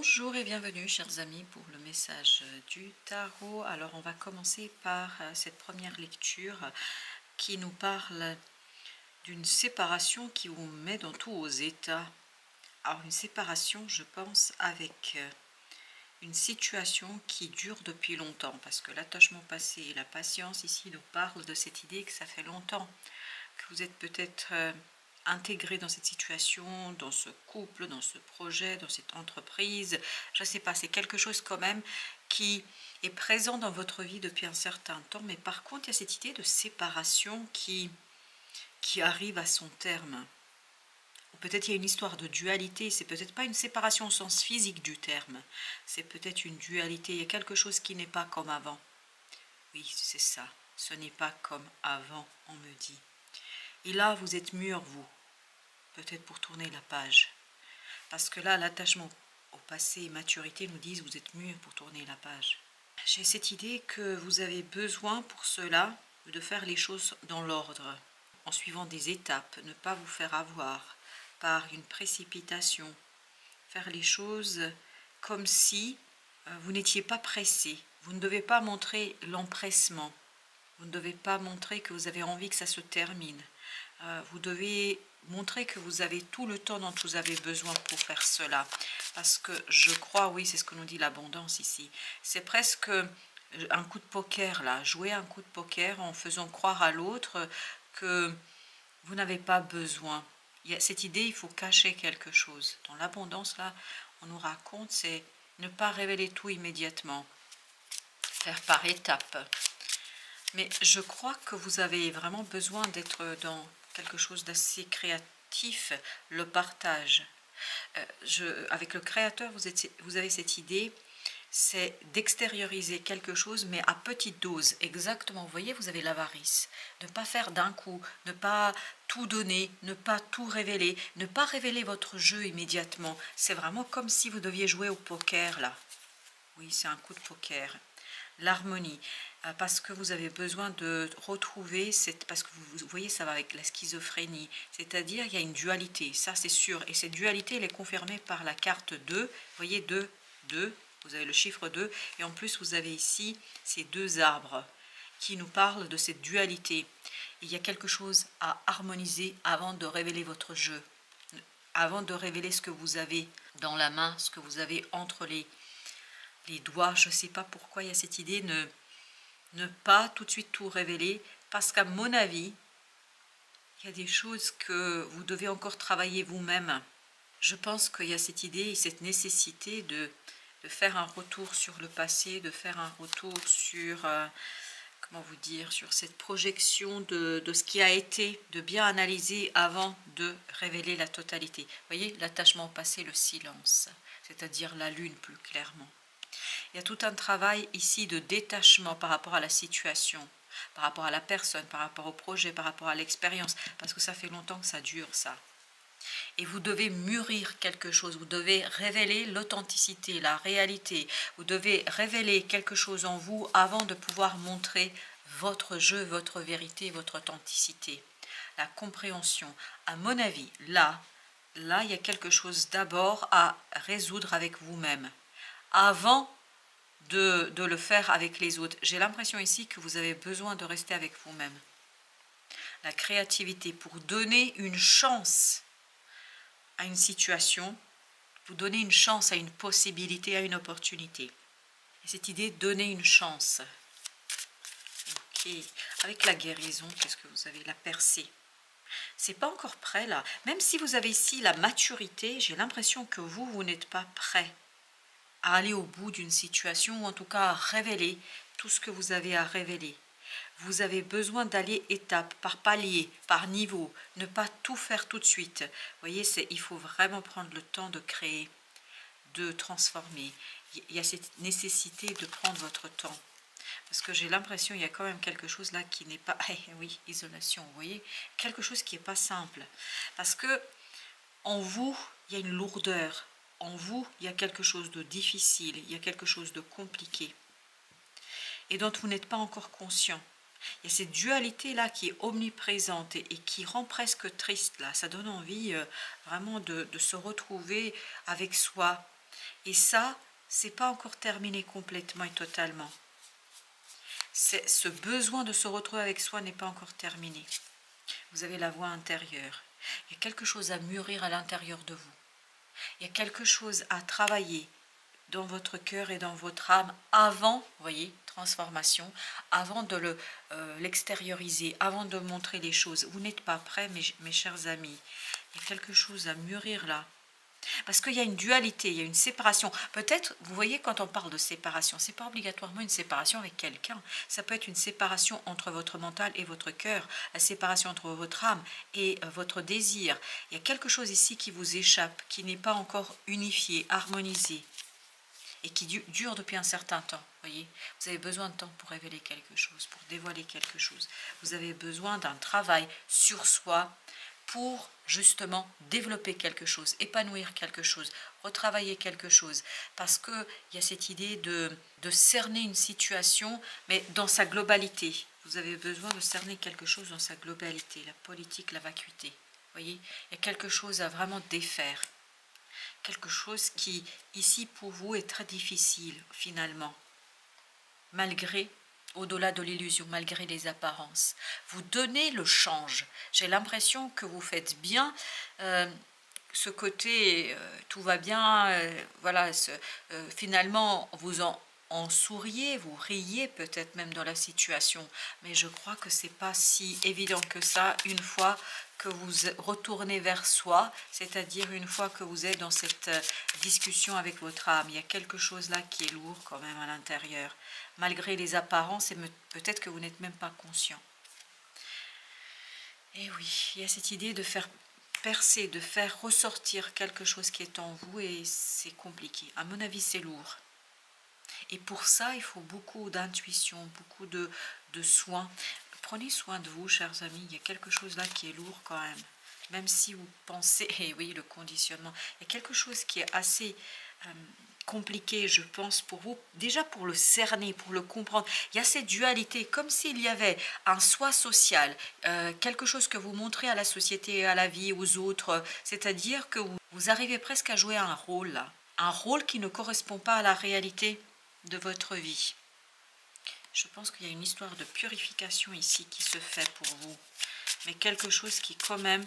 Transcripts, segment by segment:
Bonjour et bienvenue chers amis pour le message du tarot. Alors on va commencer par cette première lecture qui nous parle d'une séparation qui vous met dans tous vos états. Alors une séparation, je pense, avec une situation qui dure depuis longtemps, parce que l'attachement passé et la patience ici nous parlent de cette idée que ça fait longtemps que vous êtes peut-être intégré dans cette situation, dans ce couple, dans ce projet, dans cette entreprise. Je ne sais pas, c'est quelque chose quand même qui est présent dans votre vie depuis un certain temps, mais par contre, il y a cette idée de séparation qui arrive à son terme. Ou peut-être il y a une histoire de dualité, c'est peut-être pas une séparation au sens physique du terme, c'est peut-être une dualité, il y a quelque chose qui n'est pas comme avant. Oui, c'est ça, ce n'est pas comme avant, on me dit. Et là, vous êtes mûr, vous, peut-être pour tourner la page. Parce que là, l'attachement au passé et maturité nous disent, vous êtes mûr pour tourner la page. J'ai cette idée que vous avez besoin pour cela de faire les choses dans l'ordre, en suivant des étapes, ne pas vous faire avoir par une précipitation, faire les choses comme si vous n'étiez pas pressé. Vous ne devez pas montrer l'empressement, vous ne devez pas montrer que vous avez envie que ça se termine. Vous devez montrer que vous avez tout le temps dont vous avez besoin pour faire cela. Parce que je crois, oui, c'est ce que nous dit l'abondance ici. C'est presque un coup de poker là, jouer un coup de poker en faisant croire à l'autre que vous n'avez pas besoin. Il y a cette idée, il faut cacher quelque chose. Dans l'abondance là, on nous raconte, c'est ne pas révéler tout immédiatement. Faire par étapes. Mais je crois que vous avez vraiment besoin d'être dans quelque chose d'assez créatif, le partage. Avec le créateur, vous avez cette idée, c'est d'extérioriser quelque chose, mais à petite dose. Exactement, vous voyez, vous avez l'avarice. Ne pas faire d'un coup, ne pas tout donner, ne pas tout révéler, ne pas révéler votre jeu immédiatement. C'est vraiment comme si vous deviez jouer au poker, là. Oui, c'est un coup de poker. L'harmonie, parce que vous avez besoin de retrouver, parce que vous voyez, ça va avec la schizophrénie, c'est-à-dire il y a une dualité, ça c'est sûr, et cette dualité elle est confirmée par la carte 2, vous voyez 2, 2, vous avez le chiffre 2, et en plus vous avez ici ces deux arbres qui nous parlent de cette dualité. Il y a quelque chose à harmoniser avant de révéler votre jeu, avant de révéler ce que vous avez dans la main, ce que vous avez entre les doigts. Je ne sais pas pourquoi il y a cette idée de ne pas tout de suite tout révéler, parce qu'à mon avis, il y a des choses que vous devez encore travailler vous-même. Je pense qu'il y a cette idée et cette nécessité de faire un retour sur le passé, de faire un retour sur, comment vous dire, sur cette projection de ce qui a été, de bien analyser avant de révéler la totalité. Vous voyez, l'attachement au passé, le silence, c'est-à-dire la lune plus clairement. Il y a tout un travail ici de détachement par rapport à la situation, par rapport à la personne, par rapport au projet, par rapport à l'expérience, parce que ça fait longtemps que ça dure, ça. Et vous devez mûrir quelque chose, vous devez révéler l'authenticité, la réalité, vous devez révéler quelque chose en vous avant de pouvoir montrer votre jeu, votre vérité, votre authenticité. La compréhension, à mon avis, là, il y a quelque chose d'abord à résoudre avec vous-même, avant de le faire avec les autres. J'ai l'impression ici que vous avez besoin de rester avec vous-même. La créativité pour donner une chance à une situation, vous donner une chance à une possibilité, à une opportunité. Et cette idée de donner une chance. Ok. Avec la guérison, qu'est-ce que vous avez? La percée. C'est pas encore prêt là. Même si vous avez ici la maturité, j'ai l'impression que vous n'êtes pas prêt à aller au bout d'une situation, ou en tout cas à révéler tout ce que vous avez à révéler. Vous avez besoin d'aller étape par palier, par niveau, ne pas tout faire tout de suite. Vous voyez, il faut vraiment prendre le temps de créer, de transformer. Il y a cette nécessité de prendre votre temps. Parce que j'ai l'impression qu'il y a quand même quelque chose là qui n'est pas... oui, isolation, vous voyez, quelque chose qui n'est pas simple. Parce que en vous, il y a une lourdeur. En vous, il y a quelque chose de difficile, il y a quelque chose de compliqué. Et dont vous n'êtes pas encore conscient. Il y a cette dualité-là qui est omniprésente et qui rend presque triste. Là. Ça donne envie vraiment de se retrouver avec soi, Et ça, c'est pas encore terminé complètement et totalement. Ce besoin de se retrouver avec soi n'est pas encore terminé. Vous avez la voix intérieure. Il y a quelque chose à mûrir à l'intérieur de vous. Il y a quelque chose à travailler dans votre cœur et dans votre âme avant, vous voyez, transformation, avant de l'extérioriser, avant de montrer les choses. Vous n'êtes pas prêts, mes chers amis. Il y a quelque chose à mûrir là. Parce qu'il y a une dualité, il y a une séparation. Peut-être, vous voyez, quand on parle de séparation, ce n'est pas obligatoirement une séparation avec quelqu'un. Ça peut être une séparation entre votre mental et votre cœur, la séparation entre votre âme et votre désir. Il y a quelque chose ici qui vous échappe, qui n'est pas encore unifié, harmonisé, et qui dure depuis un certain temps. Voyez, vous avez besoin de temps pour révéler quelque chose, pour dévoiler quelque chose. Vous avez besoin d'un travail sur soi, pour justement développer quelque chose, épanouir quelque chose, retravailler quelque chose. Parce qu'il y a cette idée de cerner une situation, mais dans sa globalité. Vous avez besoin de cerner quelque chose dans sa globalité, la politique, la vacuité. Vous voyez, il y a quelque chose à vraiment défaire. Quelque chose qui, ici, pour vous, est très difficile, finalement. Malgré au-delà de l'illusion, malgré les apparences. Vous donnez le change. J'ai l'impression que vous faites bien ce côté, tout va bien, voilà, finalement, vous en souriez, vous riez peut-être même dans la situation, mais je crois que c'est pas si évident que ça une fois que vous retournez vers soi, c'est-à-dire une fois que vous êtes dans cette discussion avec votre âme. Il y a quelque chose là qui est lourd quand même à l'intérieur, malgré les apparences, et peut-être que vous n'êtes même pas conscient. Et oui, il y a cette idée de faire percer, de faire ressortir quelque chose qui est en vous, et c'est compliqué. À mon avis, c'est lourd. Et pour ça, il faut beaucoup d'intuition, beaucoup de soins. Prenez soin de vous, chers amis. Il y a quelque chose là qui est lourd quand même. Même si vous pensez, et oui, le conditionnement, il y a quelque chose qui est assez compliqué, je pense, pour vous. Déjà pour le cerner, pour le comprendre. Il y a cette dualité, comme s'il y avait un soi social, quelque chose que vous montrez à la société, à la vie, aux autres. C'est-à-dire que vous arrivez presque à jouer un rôle là. Un rôle qui ne correspond pas à la réalité de votre vie. Je pense qu'il y a une histoire de purification ici qui se fait pour vous. Mais quelque chose qui quand même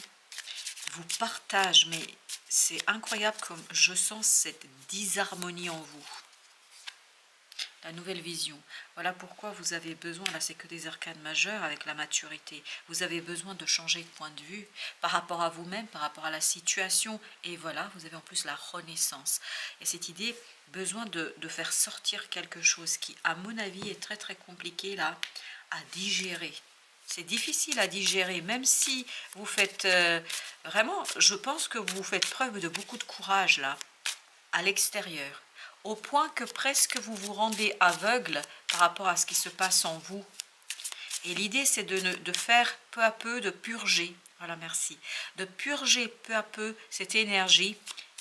vous partage. Mais c'est incroyable comme je sens cette disharmonie en vous. La nouvelle vision. Voilà pourquoi vous avez besoin, là c'est que des arcanes majeures avec la maturité. Vous avez besoin de changer de point de vue par rapport à vous-même, par rapport à la situation. Et voilà, vous avez en plus la renaissance. Et cette idée, besoin de faire sortir quelque chose qui, à mon avis, est très très compliqué là à digérer. C'est difficile à digérer, même si vous faites vraiment, je pense que vous faites preuve de beaucoup de courage là, à l'extérieur. Au point que presque vous vous rendez aveugle par rapport à ce qui se passe en vous. Et l'idée, c'est de faire peu à peu, de purger, voilà, merci, de purger peu à peu cette énergie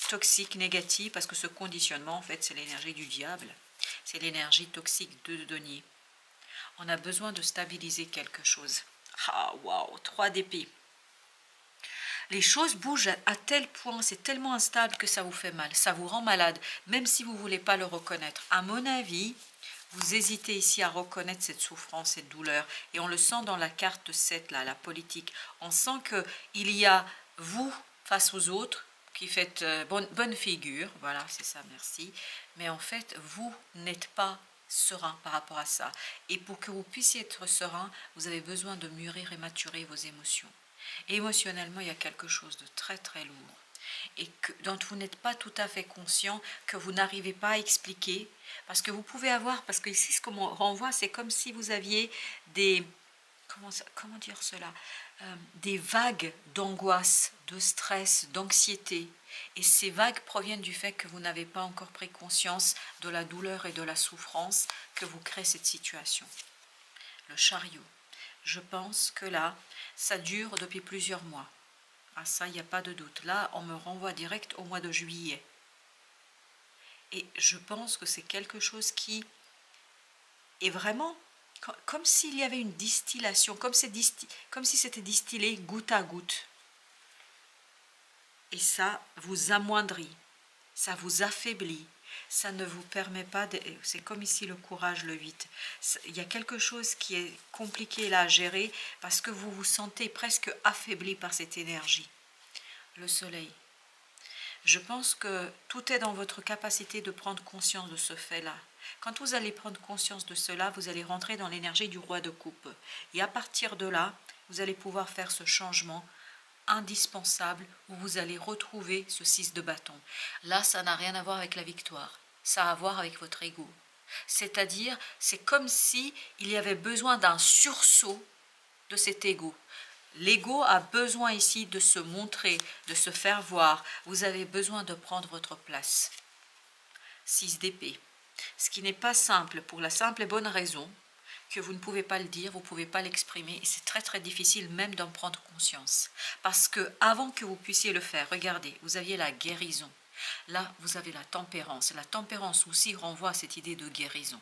toxique, négative, parce que ce conditionnement, en fait, c'est l'énergie du diable, c'est l'énergie toxique de denier. On a besoin de stabiliser quelque chose. Ah, waouh, 3 d'épée. Les choses bougent à tel point, c'est tellement instable que ça vous fait mal, ça vous rend malade, même si vous ne voulez pas le reconnaître. À mon avis, vous hésitez ici à reconnaître cette souffrance, cette douleur, et on le sent dans la carte 7, là, la politique. On sent qu'il y a vous face aux autres, qui faites bonne figure, voilà, c'est ça, merci, mais en fait, vous n'êtes pas serein par rapport à ça. Et pour que vous puissiez être serein, vous avez besoin de mûrir et maturer vos émotions. Et émotionnellement, il y a quelque chose de très très lourd et dont vous n'êtes pas tout à fait conscient, que vous n'arrivez pas à expliquer, parce que vous pouvez avoir, parce que ici ce qu'on renvoie, c'est comme si vous aviez des, comment dire cela, des vagues d'angoisse, de stress, d'anxiété, et ces vagues proviennent du fait que vous n'avez pas encore pris conscience de la douleur et de la souffrance que vous crée cette situation. Le chariot. Je pense que là, ça dure depuis plusieurs mois. Ah ça, il n'y a pas de doute. Là, on me renvoie direct au mois de juillet. Et je pense que c'est quelque chose qui est vraiment comme s'il y avait une distillation, comme si c'était distillé goutte à goutte. Et ça vous amoindrit. ça vous affaiblit, ça ne vous permet pas, c'est comme ici le courage, le 8, il y a quelque chose qui est compliqué là à gérer parce que vous vous sentez presque affaibli par cette énergie. Le soleil. Je pense que tout est dans votre capacité de prendre conscience de ce fait-là. Quand vous allez prendre conscience de cela, vous allez rentrer dans l'énergie du roi de coupe. Et à partir de là, vous allez pouvoir faire ce changement indispensable où vous allez retrouver ce 6 de bâton. Là, ça n'a rien à voir avec la victoire. Ça a à voir avec votre ego. C'est-à-dire, c'est comme si il y avait besoin d'un sursaut de cet ego. L'ego a besoin ici de se montrer, de se faire voir. Vous avez besoin de prendre votre place. 6 d'épée. Ce qui n'est pas simple pour la simple et bonne raison que vous ne pouvez pas le dire, vous ne pouvez pas l'exprimer. Et c'est très très difficile même d'en prendre conscience. Parce que avant que vous puissiez le faire, regardez, vous aviez la guérison. Là, vous avez la tempérance. La tempérance aussi renvoie à cette idée de guérison.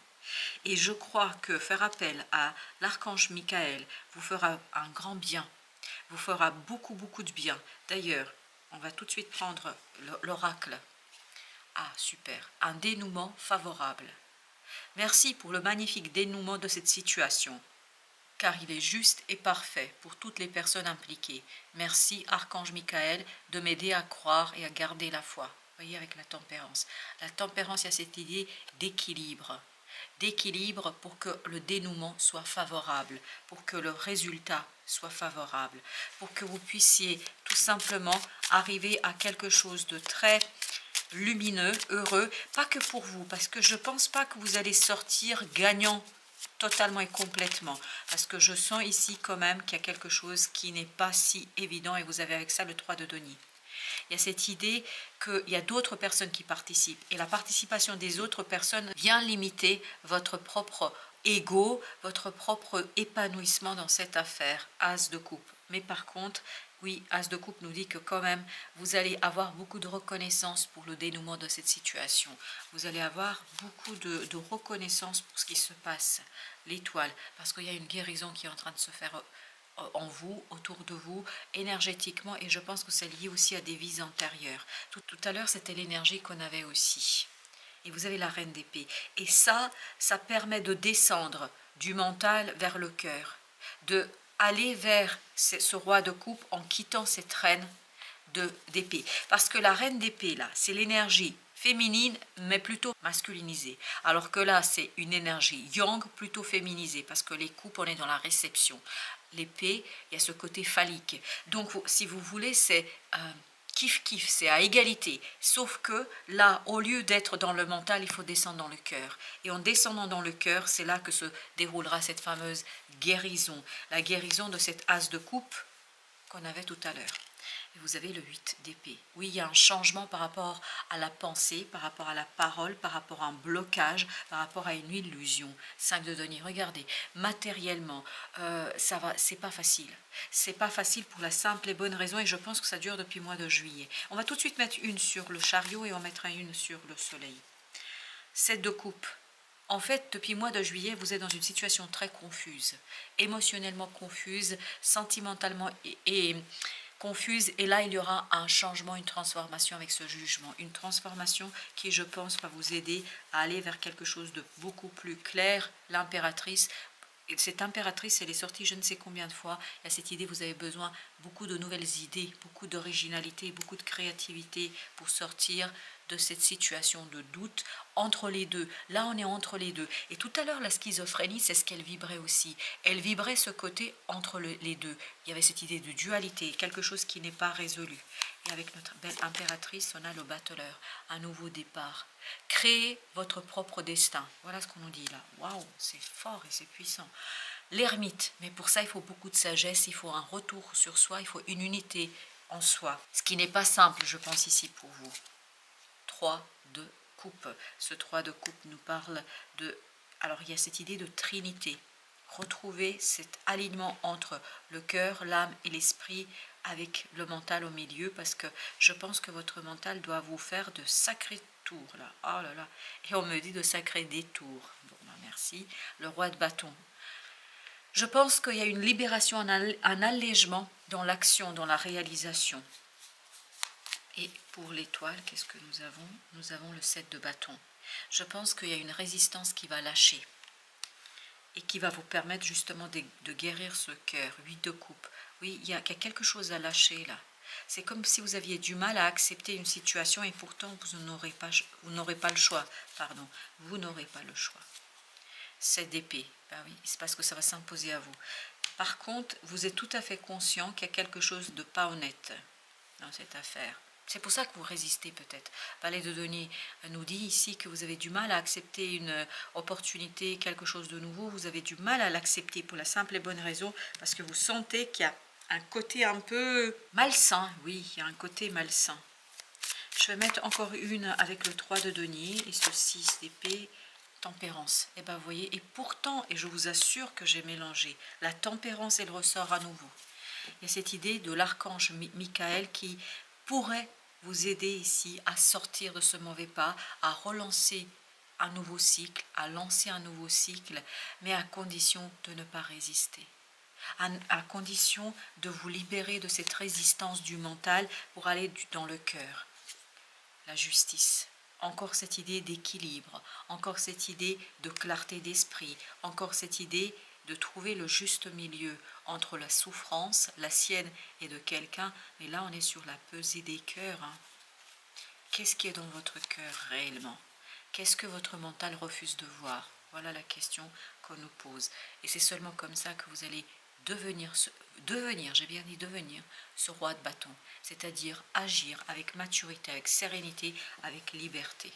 Et je crois que faire appel à l'archange Michael vous fera un grand bien, vous fera beaucoup de bien. D'ailleurs, on va tout de suite prendre l'oracle. Ah, super, un dénouement favorable. Merci pour le magnifique dénouement de cette situation, car il est juste et parfait pour toutes les personnes impliquées. Merci, archange Michael, de m'aider à croire et à garder la foi. Vous voyez, avec la tempérance. La tempérance, il y a cette idée d'équilibre. D'équilibre pour que le dénouement soit favorable, pour que le résultat soit favorable, pour que vous puissiez tout simplement arriver à quelque chose de très lumineux, heureux, pas que pour vous, parce que je ne pense pas que vous allez sortir gagnant totalement et complètement, parce que je sens ici quand même qu'il y a quelque chose qui n'est pas si évident, et vous avez avec ça le 3 de denier. Il y a cette idée qu'il y a d'autres personnes qui participent, et la participation des autres personnes vient limiter votre propre ego, votre propre épanouissement dans cette affaire, As de coupe. Mais par contre, oui, As de coupe nous dit que quand même, vous allez avoir beaucoup de reconnaissance pour le dénouement de cette situation. Vous allez avoir beaucoup de reconnaissance pour ce qui se passe, l'étoile, parce qu'il y a une guérison qui est en train de se faire en vous, autour de vous, énergétiquement, et je pense que c'est lié aussi à des vies antérieures. Tout à l'heure, c'était l'énergie qu'on avait aussi. Et vous avez la reine d'épée. Et ça permet de descendre du mental vers le cœur, de aller vers ce roi de coupe en quittant cette reine d'épée. Parce que la reine d'épée, là, c'est l'énergie féminine, mais plutôt masculinisée. Alors que là, c'est une énergie yang, plutôt féminisée, parce que les coupes, on est dans la réception. L'épée, il y a ce côté phallique. Donc, si vous voulez, c'est kiff-kiff, c'est à égalité. Sauf que là, au lieu d'être dans le mental, il faut descendre dans le cœur. Et en descendant dans le cœur, c'est là que se déroulera cette fameuse guérison. La guérison de cette as de coupe qu'on avait tout à l'heure. Et vous avez le 8 d'épée. Oui, il y a un changement par rapport à la pensée, par rapport à la parole, par rapport à un blocage, par rapport à une illusion. 5 de denier. Regardez, matériellement, ça va, c'est pas facile. C'est pas facile pour la simple et bonne raison, et je pense que ça dure depuis le mois de juillet. On va tout de suite mettre une sur le chariot et on mettra une sur le soleil. 7 de coupe. En fait, depuis le mois de juillet, vous êtes dans une situation très confuse, émotionnellement confuse, sentimentalement et confuse, et là il y aura un changement, une transformation avec ce jugement, une transformation qui, je pense, va vous aider à aller vers quelque chose de beaucoup plus clair. L'impératrice, cette impératrice, elle est sortie je ne sais combien de fois. Il y a cette idée, vous avez besoin beaucoup de nouvelles idées, beaucoup d'originalité, beaucoup de créativité pour sortir de cette situation de doute entre les deux. Là, on est entre les deux. Et tout à l'heure, la schizophrénie, c'est ce qu'elle vibrait aussi. Elle vibrait ce côté entre les deux. Il y avait cette idée de dualité, quelque chose qui n'est pas résolu. Et avec notre belle impératrice, on a le battleur, un nouveau départ. Créez votre propre destin. Voilà ce qu'on nous dit là. Waouh, c'est fort et c'est puissant. L'ermite, mais pour ça, il faut beaucoup de sagesse, il faut un retour sur soi, il faut une unité en soi. Ce qui n'est pas simple, je pense, ici pour vous. 3 de coupe. Ce 3 de coupe nous parle de... Alors, il y a cette idée de trinité. Retrouver cet alignement entre le cœur, l'âme et l'esprit avec le mental au milieu, parce que je pense que votre mental doit vous faire de sacrés tours, là. Oh là là. Et on me dit de sacrés détours. Bon, ben merci. Le roi de bâton. Je pense qu'il y a une libération, un allègement dans l'action, dans la réalisation. Et pour l'étoile, qu'est-ce que nous avons? Nous avons le 7 de bâton. Je pense qu'il y a une résistance qui va lâcher et qui va vous permettre justement de guérir ce cœur. 8 de coupe. Oui, il y a quelque chose à lâcher là. C'est comme si vous aviez du mal à accepter une situation et pourtant vous n'aurez pas le choix. Pardon, vous n'aurez pas le choix. 7 d'épée, ben oui, c'est parce que ça va s'imposer à vous. Par contre, vous êtes tout à fait conscient qu'il y a quelque chose de pas honnête dans cette affaire. C'est pour ça que vous résistez peut-être. Valet de denier nous dit ici que vous avez du mal à accepter une opportunité, quelque chose de nouveau. Vous avez du mal à l'accepter pour la simple et bonne raison parce que vous sentez qu'il y a un côté un peu malsain. Oui, il y a un côté malsain. Je vais mettre encore une avec le 3 de denier et ce 6 d'épée. Tempérance. Et bien vous voyez, et pourtant, et je vous assure que j'ai mélangé, la tempérance et le ressort à nouveau. Il y a cette idée de l'archange Michael qui pourrait vous aider ici à sortir de ce mauvais pas, à relancer un nouveau cycle, à lancer un nouveau cycle, mais à condition de ne pas résister. À condition de vous libérer de cette résistance du mental pour aller dans le cœur. La justice. Encore cette idée d'équilibre, encore cette idée de clarté d'esprit, encore cette idée de trouver le juste milieu entre la souffrance, la sienne et de quelqu'un. Mais là, on est sur la pesée des cœurs. Qu'est-ce qui est dans votre cœur réellement? Qu'est-ce que votre mental refuse de voir? Voilà la question qu'on nous pose. Et c'est seulement comme ça que vous allez devenir, j'ai bien dit devenir, ce roi de bâton. C'est-à-dire agir avec maturité, avec sérénité, avec liberté.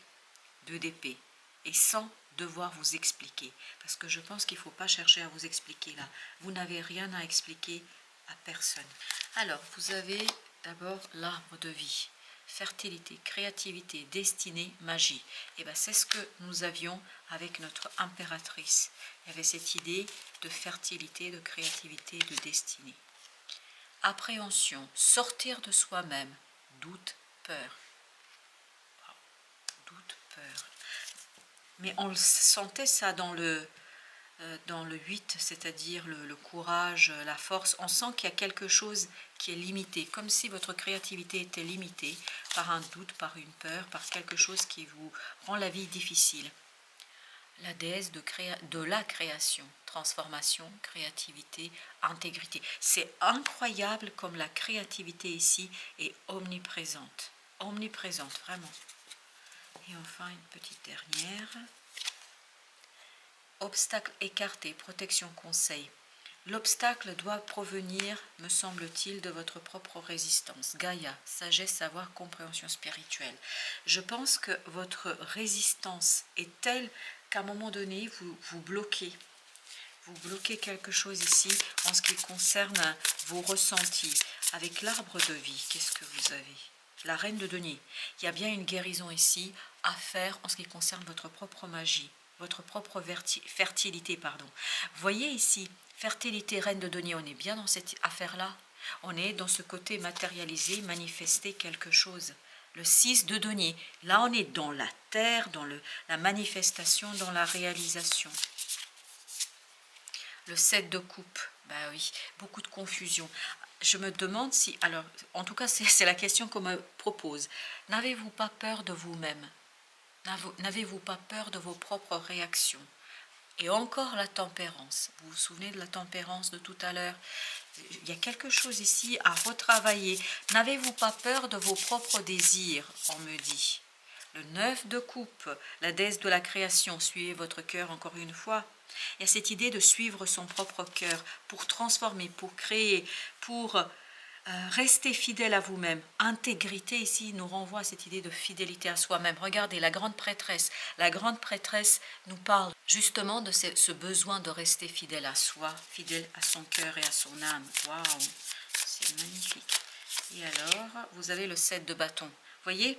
2 d'épée. Et sans devoir vous expliquer. Parce que je pense qu'il ne faut pas chercher à vous expliquer là. Vous n'avez rien à expliquer à personne. Alors, vous avez d'abord l'arbre de vie. Fertilité, créativité, destinée, magie. Et bien c'est ce que nous avions avec notre impératrice. Il y avait cette idée de fertilité, de créativité, de destinée. Appréhension, sortir de soi-même, doute, peur. Doute, peur. Mais on sentait ça dans le 8, c'est-à-dire le courage, la force. On sent qu'il y a quelque chose qui est limité, comme si votre créativité était limitée par un doute, par une peur, par quelque chose qui vous rend la vie difficile. La déesse de la création, transformation, créativité, intégrité. C'est incroyable comme la créativité ici est omniprésente. Omniprésente, vraiment. Et enfin, une petite dernière. Obstacle écarté, protection, conseil. L'obstacle doit provenir, me semble-t-il, de votre propre résistance. Gaïa, sagesse, savoir, compréhension spirituelle. Je pense que votre résistance est telle qu'à un moment donné, vous bloquez. Vous bloquez quelque chose ici en ce qui concerne vos ressentis. Avec l'arbre de vie, qu'est-ce que vous avez? La reine de denier. Il y a bien une guérison ici à faire en ce qui concerne votre propre magie. Votre propre fertilité, pardon. Voyez ici, fertilité, reine de denier, on est bien dans cette affaire-là. On est dans ce côté matérialisé, manifester quelque chose. Le 6 de denier, là on est dans la terre, dans la manifestation, dans la réalisation. Le 7 de coupe, bah oui, beaucoup de confusion. Je me demande si, alors, en tout cas c'est la question qu'on me propose. N'avez-vous pas peur de vous-même? N'avez-vous pas peur de vos propres réactions? Et encore la tempérance. Vous vous souvenez de la tempérance de tout à l'heure? Il y a quelque chose ici à retravailler. N'avez-vous pas peur de vos propres désirs? On me dit. Le 9 de coupe, la déesse de la création. Suivez votre cœur encore une fois. Il y a cette idée de suivre son propre cœur pour transformer, pour créer, pour rester fidèle à vous-même. Intégrité ici nous renvoie à cette idée de fidélité à soi-même. Regardez, la grande prêtresse nous parle justement de ce besoin de rester fidèle à soi, fidèle à son cœur et à son âme. Waouh, c'est magnifique. Et alors, vous avez le 7 de bâton. Voyez,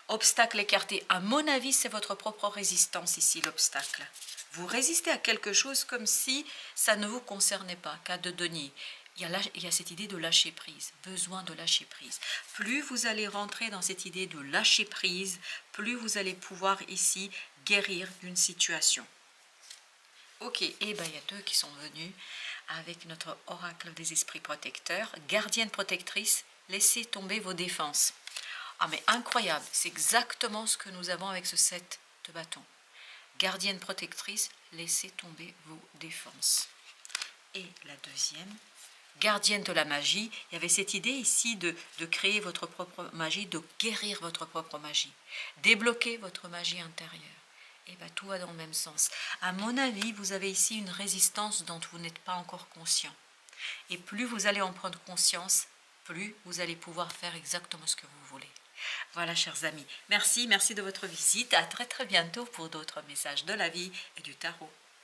obstacle écarté. À mon avis, c'est votre propre résistance ici, l'obstacle. Vous résistez à quelque chose comme si ça ne vous concernait pas, cas de denier. Il y a cette idée de lâcher prise, besoin de lâcher prise. Plus vous allez rentrer dans cette idée de lâcher prise, plus vous allez pouvoir ici guérir d'une situation. Ok, et bien il y a deux qui sont venus avec notre oracle des esprits protecteurs. Gardienne protectrice, laissez tomber vos défenses. Ah mais incroyable, c'est exactement ce que nous avons avec ce set de bâtons. Gardienne protectrice, laissez tomber vos défenses. Et la deuxième, gardienne de la magie, il y avait cette idée ici de créer votre propre magie, de guérir votre propre magie, débloquer votre magie intérieure. Et bien tout va dans le même sens. À mon avis, vous avez ici une résistance dont vous n'êtes pas encore conscient. Et plus vous allez en prendre conscience, plus vous allez pouvoir faire exactement ce que vous voulez. Voilà, chers amis. Merci de votre visite. À très bientôt pour d'autres messages de la vie et du tarot.